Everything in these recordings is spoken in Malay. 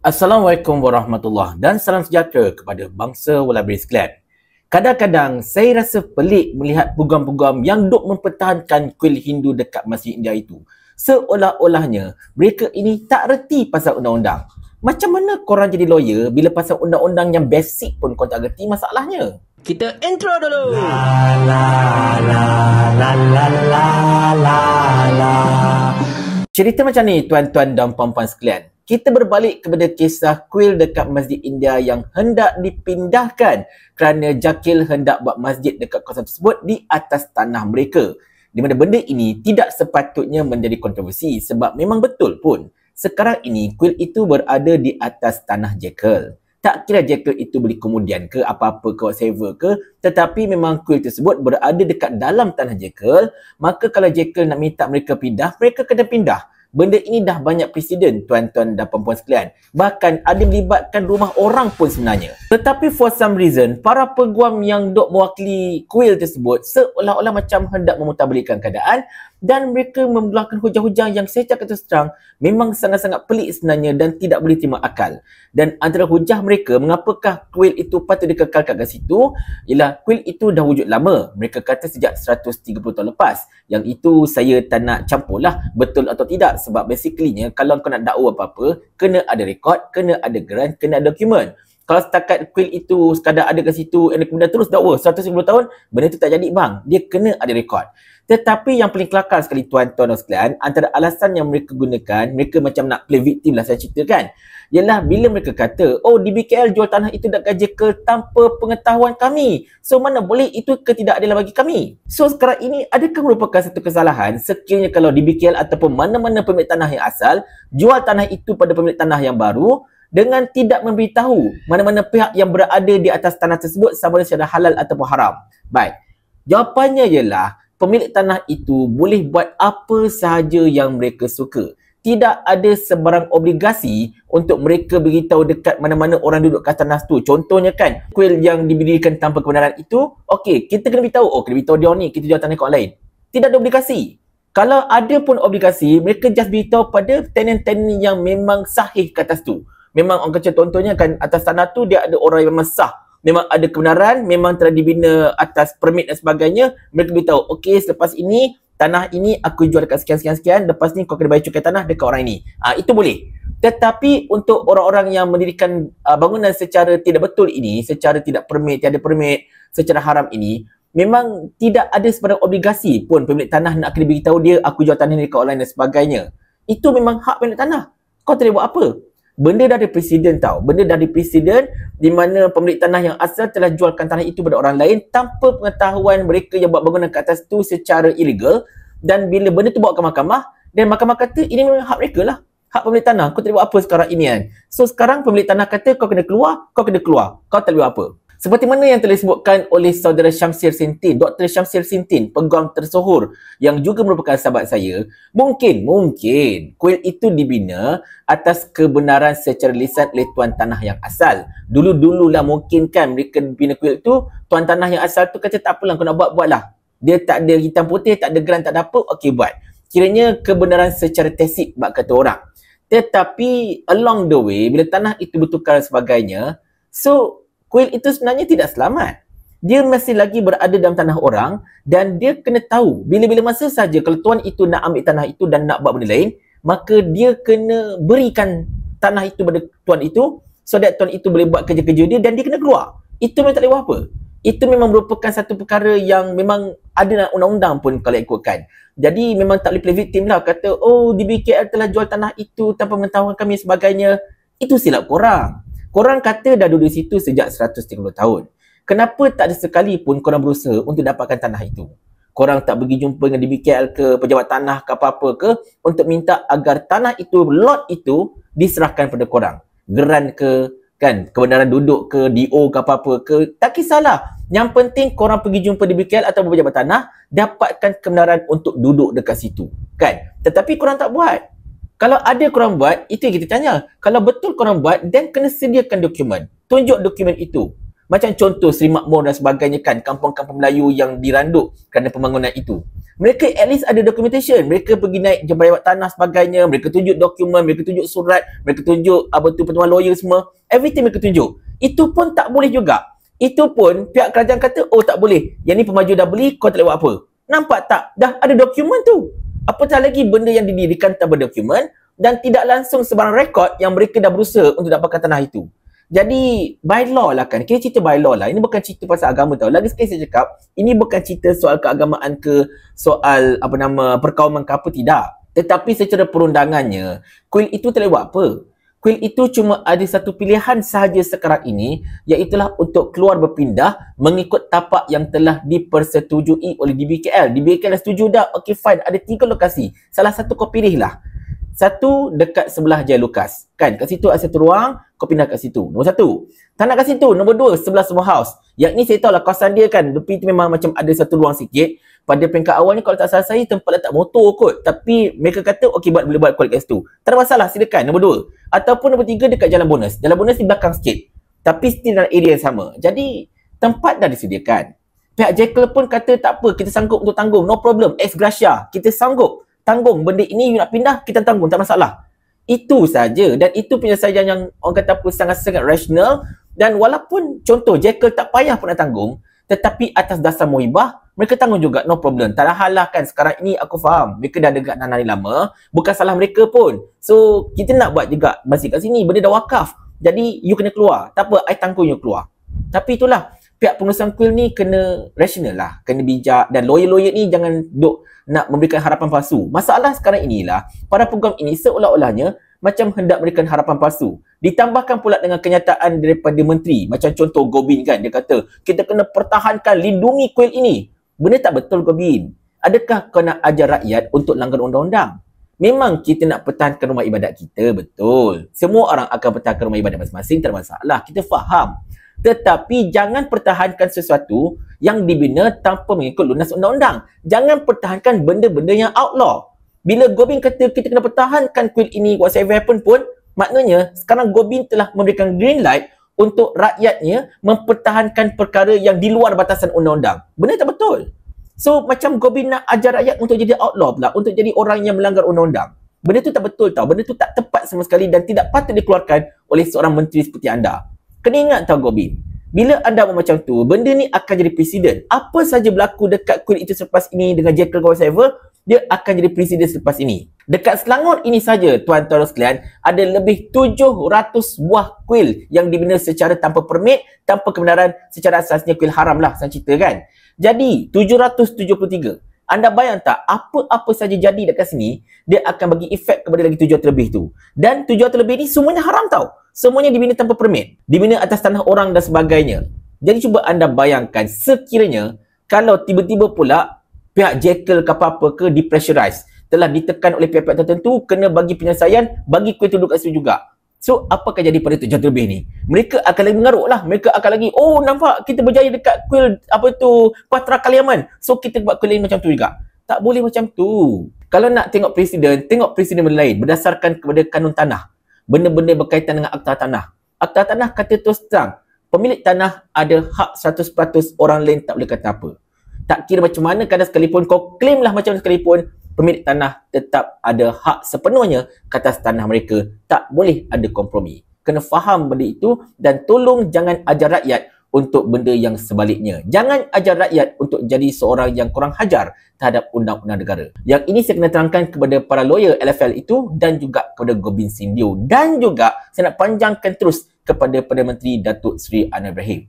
Assalamualaikum warahmatullahi dan salam sejahtera kepada bangsa Walabri sekalian. Kadang-kadang saya rasa pelik melihat peguam-peguam yang duk mempertahankan kuil Hindu dekat Masjid India itu. Seolah-olahnya mereka ini tak reti pasal undang-undang. Macam mana korang jadi lawyer bila pasal undang-undang yang basic pun korang tak reti masalahnya? Kita intro dulu. Cerita macam ni tuan-tuan dan puan-puan sekalian. Kita berbalik kepada kisah kuil dekat Masjid India yang hendak dipindahkan kerana Jakil hendak buat masjid dekat kawasan tersebut di atas tanah mereka. Di mana benda ini tidak sepatutnya menjadi kontroversi sebab memang betul pun sekarang ini kuil itu berada di atas tanah Jakil. Tak kira Jakil itu beli kemudian ke apa-apa ke whatever ke, tetapi memang kuil tersebut berada dekat dalam tanah Jakil, maka kalau Jakil nak minta mereka pindah, mereka kena pindah. Benda ini dah banyak presiden tuan-tuan dan puan-puan sekalian. Bahkan ada melibatkan rumah orang pun sebenarnya. Tetapi for some reason, para peguam yang dok mewakili kuil tersebut seolah-olah macam hendak memutarbalikan keadaan dan mereka membeluahkan hujah-hujah yang saya cakap terus terang memang sangat-sangat pelik sebenarnya dan tidak boleh terima akal. Dan antara hujah mereka mengapakah kuil itu patut dikekalkan kat situ ialah kuil itu dah wujud lama. Mereka kata sejak 130 tahun lepas. Yang itu saya tak nak campurlah betul atau tidak sebab basically-nya kalau kau nak dakwa apa-apa kena ada rekod, kena ada grant, kena ada dokumen. Kalau setakat kuil itu sekadar ada kat situ dan kemudian terus dakwa 110 tahun, benda tu tak jadi bang. Dia kena ada rekod. Tetapi yang paling kelakar sekali tuan-tuan dan sekalian, antara alasan yang mereka gunakan, mereka macam nak play victim lah saya ceritakan, ialah bila mereka kata, oh DBKL jual tanah itu dekat JK tanpa pengetahuan kami. So mana boleh itu ketidakadilan bagi kami. So sekarang ini adakah merupakan satu kesalahan sekiranya kalau DBKL ataupun mana-mana pemilik tanah yang asal jual tanah itu pada pemilik tanah yang baru dengan tidak memberitahu mana-mana pihak yang berada di atas tanah tersebut sama ada secara halal ataupun haram. Baik, jawapannya ialah pemilik tanah itu boleh buat apa sahaja yang mereka suka. Tidak ada sebarang obligasi untuk mereka beritahu dekat mana-mana orang duduk kat tanah tu. Contohnya kan, kuil yang didirikan tanpa kebenaran itu, okey, kita kena beritahu, oh kena beritahu dia ni, kita jual tanah kat orang lain. Tidak ada obligasi. Kalau ada pun obligasi, mereka just beritahu pada tenant-tenant yang memang sahih kat atas tu. Memang orang kata contohnya kan, atas tanah tu dia ada orang yang memang sah. Memang ada kebenaran, memang telah dibina atas permit dan sebagainya. Mereka beritahu, okey selepas ini, tanah ini aku jual dekat sekian-sekian-sekian, lepas ni kau kena bayar cukai tanah dekat orang ini. Itu boleh. Tetapi untuk orang-orang yang mendirikan bangunan secara tidak betul ini, secara tidak permit, tiada permit, secara haram ini, memang tidak ada sebarang obligasi pun pemilik tanah nak kena beritahu dia, aku jual tanah ni dekat orang lain dan sebagainya. Itu memang hak pemilik tanah. Kau tak boleh buat apa. Benda dah ada presiden tau. Benda dah ada presiden di mana pemilik tanah yang asal telah jualkan tanah itu pada orang lain tanpa pengetahuan mereka yang buat bangunan ke atas tu secara illegal. Dan bila benda tu bawa ke mahkamah, dan mahkamah kata ini memang hak mereka lah. Hak pemilik tanah. Kau tak boleh buat apa sekarang ini kan. So sekarang pemilik tanah kata kau kena keluar, kau kena keluar. Kau tak boleh buat apa. Seperti mana yang telah disebutkan oleh saudara Syamsir Sintin, Dr. Syamsir Sintin, peguam tersohor yang juga merupakan sahabat saya, mungkin kuil itu dibina atas kebenaran secara lisan oleh tuan tanah yang asal. Dulu-dululah mungkin kan mereka bina kuil itu, tuan tanah yang asal tu kata tak apalah kau nak buat-buatlah. Dia tak ada hitam putih, tak ada grant, tak ada apa, okey buat. Kiranya kebenaran secara tesik bak kata orang. Tetapi along the way, bila tanah itu bertukar dan sebagainya, so kuil itu sebenarnya tidak selamat. Dia masih lagi berada dalam tanah orang dan dia kena tahu bila-bila masa saja kalau tuan itu nak ambil tanah itu dan nak buat benda lain, maka dia kena berikan tanah itu pada tuan itu so that tuan itu boleh buat kerja-kerja dia dan dia kena keluar. Itu memang tak boleh buat apa. Itu memang merupakan satu perkara yang memang ada dalam undang-undang pun kalau ikutkan. Jadi memang tak boleh play victim lah. Kata, oh DBKL telah jual tanah itu tanpa mengetahuan kami sebagainya. Itu silap korang. Korang kata dah duduk situ sejak 130 tahun. Kenapa tak ada sekali pun korang berusaha untuk dapatkan tanah itu? Korang tak pergi jumpa dengan DBKL ke, pejabat tanah ke apa-apa ke, untuk minta agar tanah itu, lot itu diserahkan pada korang. Geran ke, kan, kebenaran duduk ke, DO ke apa-apa ke, tak kisahlah. Yang penting korang pergi jumpa DBKL atau pejabat tanah, dapatkan kebenaran untuk duduk dekat situ. Kan? Tetapi korang tak buat. Kalau ada korang buat, itu yang kita tanya. Kalau betul korang buat, then kena sediakan dokumen. Tunjuk dokumen itu. Macam contoh Seri Makmur dan sebagainya kan, kampung-kampung Melayu yang diranduk kerana pembangunan itu. Mereka at least ada documentation. Mereka pergi naik jabatan bawah tanah sebagainya, mereka tunjuk dokumen, mereka tunjuk surat, mereka tunjuk pertemuan lawyer semua. Everything mereka tunjuk. Itu pun tak boleh juga. Itu pun pihak kerajaan kata, oh tak boleh. Yang ni pemaju dah beli, kau tak boleh buat apa. Nampak tak? Dah ada dokumen tu. Apatah lagi benda yang didirikan tanpa dokumen dan tidak langsung sebarang rekod yang mereka dah berusaha untuk dapatkan tanah itu. Jadi by law lah kan, kita cerita by law lah. Ini bukan cerita pasal agama tau. Lagi sekali saya cakap, ini bukan cerita soal keagamaan ke, soal perkauman ke apa, tidak. Tetapi secara perundangannya, kuil itu tak boleh buat apa. Kuil itu cuma ada satu pilihan sahaja sekarang ini, iaitulah untuk keluar berpindah mengikut tapak yang telah dipersetujui oleh DBKL. DBKL dah setuju dah, okay fine, ada 3 lokasi. Salah satu kau pilih lah. Satu dekat sebelah Jaya Lukas. Kan, kat situ ada satu ruang, kau pindah kat situ. Nombor 1. Tak nak kat situ. Nombor 2, sebelah semua house. Yang ni saya tahu lah kawasan dia kan, tepi tu memang macam ada satu ruang sikit. Pada peringkat awalnya kalau tak salah saya, tempat letak motor kot. Tapi mereka kata, okey boleh buat kulit kat situ. Tak ada masalah, silakan. Nombor 2. Ataupun nombor 3 dekat Jalan Bonus. Jalan Bonus di belakang sikit. Tapi still dalam area yang sama. Jadi, tempat dah disediakan. Pihak Jekyll pun kata, tak apa, kita sanggup untuk tanggung. No problem. Ex gratia. Kita sanggup tanggung benda ini, you nak pindah, kita tanggung, tak masalah. Itu saja. Dan itu penyelesaian yang orang kata apa, sangat-sangat rasional. Dan walaupun contoh Jekyll tak payah pun nak tanggung, tetapi atas dasar muhibah, mereka tanggung juga, no problem. Tak ada hal lah kan, sekarang ini aku faham, mereka dah dekat tanah ni lama, bukan salah mereka pun. So, kita nak buat juga masjid kat sini, benda dah wakaf. Jadi, you kena keluar. Tak apa, I tanggung you keluar. Tapi itulah, pihak pengurusan kuil ni kena rasional lah, kena bijak. Dan lawyer-lawyer ni jangan duk nak memberikan harapan palsu. Masalah sekarang inilah, para peguam ini seolah-olahnya macam hendak memberikan harapan palsu. Ditambahkan pula dengan kenyataan daripada menteri. Macam contoh Gobin kan, dia kata, kita kena pertahankan, lindungi kuil ini. Benda tak betul Gobin. Adakah kau nak ajar rakyat untuk langgar undang-undang? Memang kita nak pertahankan rumah ibadat kita, betul. Semua orang akan pertahankan rumah ibadat masing-masing, tak ada masalah. Kita faham. Tetapi jangan pertahankan sesuatu yang dibina tanpa mengikut lunas undang-undang. Jangan pertahankan benda-benda yang outlaw. Bila Gobin kata kita kena pertahankan kuil ini, whatever happen pun, maknanya sekarang Gobin telah memberikan green light untuk rakyatnya mempertahankan perkara yang di luar batasan undang-undang. Benda tak betul. So macam Gobin nak ajar rakyat untuk jadi outlaw pula, untuk jadi orang yang melanggar undang-undang. Benda tu tak betul tau. Benda tu tak tepat sama sekali dan tidak patut dikeluarkan oleh seorang menteri seperti anda. Kena ingat tau Gobin, bila anda buat macam tu, benda ni akan jadi presiden. Apa saja berlaku dekat kuil itu selepas ini dengan Jekyll whatever, dia akan jadi presiden selepas ini. Dekat Selangor ini saja, tuan-tuan sekalian, ada lebih 700 buah kuil yang dibina secara tanpa permit, tanpa kebenaran, secara asasnya kuil haram lah, saya cerita kan. Jadi, 773. Anda bayang tak, apa-apa saja jadi dekat sini, dia akan bagi efek kepada lagi 700 lebih tu. Dan 700 lebih ni semuanya haram tau. Semuanya dibina tanpa permit. Dibina atas tanah orang dan sebagainya. Jadi cuba anda bayangkan, sekiranya kalau tiba-tiba pula pihak Jekyll ke apa-apa ke depressurize, telah ditekan oleh pihak-pihak tertentu, kena bagi penyelesaian, bagi kuil tu duduk kat situ juga. So, apakah jadi pada 700 lebih ni? Mereka akan lagi mengarut lah. Mereka akan lagi, oh nampak kita berjaya dekat kuil Patra Kaliaman. So, kita buat kuil lain macam tu juga. Tak boleh macam tu. Kalau nak tengok presiden benda lain berdasarkan kepada kanun tanah. Benda-benda berkaitan dengan akta tanah. Akta tanah kata terus terang, pemilik tanah ada hak 100%, orang lain tak boleh kata apa. Tak kira macam mana kadang sekalipun, kau claim lah macam mana sekalipun, pemilik tanah tetap ada hak sepenuhnya ke atas tanah mereka. Tak boleh ada kompromi. Kena faham benda itu dan tolong jangan ajar rakyat untuk benda yang sebaliknya. Jangan ajar rakyat untuk jadi seorang yang kurang hajar terhadap undang-undang negara. Yang ini saya kena terangkan kepada para lawyer LFL itu dan juga kepada Gobin Sindio. Dan juga saya nak panjangkan terus kepada Perdana Menteri Datuk Seri Anwar Ibrahim.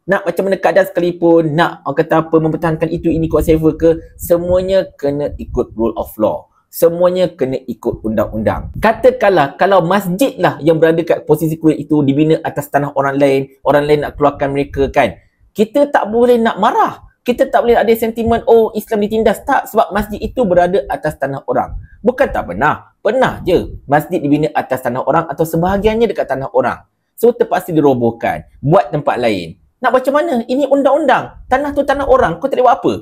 Nak macam mana keadaan sekalipun, nak orang kata apa, mempertahankan itu, ini, whatever ke, semuanya kena ikut rule of law. Semuanya kena ikut undang-undang. Katakanlah kalau masjid lah yang berada kat posisi kuil itu dibina atas tanah orang lain nak keluarkan mereka kan. Kita tak boleh nak marah. Kita tak boleh ada sentimen, oh Islam ditindas. Tak, sebab masjid itu berada atas tanah orang. Bukan tak pernah. Pernah je masjid dibina atas tanah orang atau sebahagiannya dekat tanah orang. So terpaksa dirobohkan, buat tempat lain. Nak macam mana? Ini undang-undang. Tanah tu tanah orang, kau tak boleh buat apa?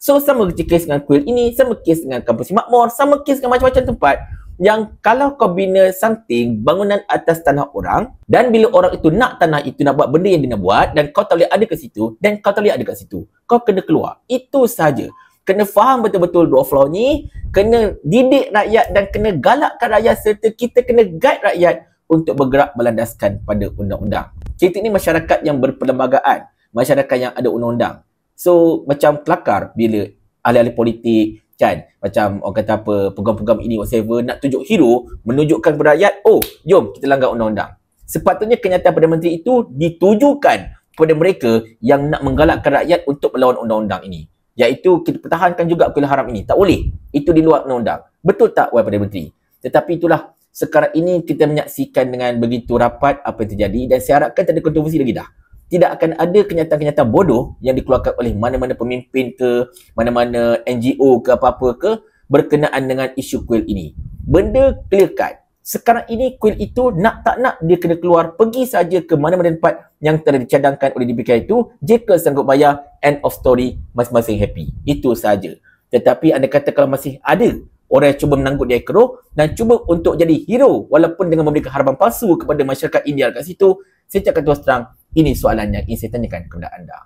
So sama kes dengan kuil ini, sama kes dengan kampus makmur, sama kes dengan macam-macam tempat yang kalau kau bina something, bangunan atas tanah orang, dan bila orang itu nak tanah itu, nak buat benda yang dia nak buat, dan kau tak boleh ada kat situ, dan kau tak boleh ada kat situ, kau kena keluar. Itu sahaja. Kena faham betul-betul rule of law ni, kena didik rakyat dan kena galakkan rakyat, serta kita kena guide rakyat untuk bergerak berlandaskan pada undang-undang. Kita ni masyarakat yang berperlembagaan, masyarakat yang ada undang-undang. So macam kelakar bila ahli-ahli politik kan, macam orang kata apa, program-program ini whatever, nak tunjuk hero, menunjukkan kepada rakyat, oh jom kita langgar undang-undang. Sepatutnya kenyataan Perdana Menteri itu ditujukan kepada mereka yang nak menggalakkan rakyat untuk melawan undang-undang ini, iaitu kita pertahankan juga kuil haram ini. Tak boleh, itu di luar undang-undang. Betul tak Wahai Perdana Menteri? Tetapi itulah, sekarang ini kita menyaksikan dengan begitu rapat apa yang terjadi, dan saya harapkan tak ada kontroversi lagi dah. Tidak akan ada kenyataan-kenyataan bodoh yang dikeluarkan oleh mana-mana pemimpin ke, mana-mana NGO ke apa-apa ke berkenaan dengan isu kuil ini. Benda clear cut. Sekarang ini kuil itu nak tak nak dia kena keluar, pergi saja ke mana-mana tempat yang telah dicadangkan oleh DBK itu. Jika sanggup bayar, end of story, masing-masing happy. Itu saja. Tetapi anda kata kalau masih ada orang yang cuba menanggut dia keruh dan cuba untuk jadi hero walaupun dengan memberikan harapan palsu kepada masyarakat India kat situ, saya cakap terus terang, ini soalan yang ingin saya tanyakan kepada anda.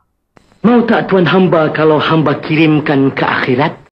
Mau tak tuan hamba kalau hamba kirimkan ke akhirat?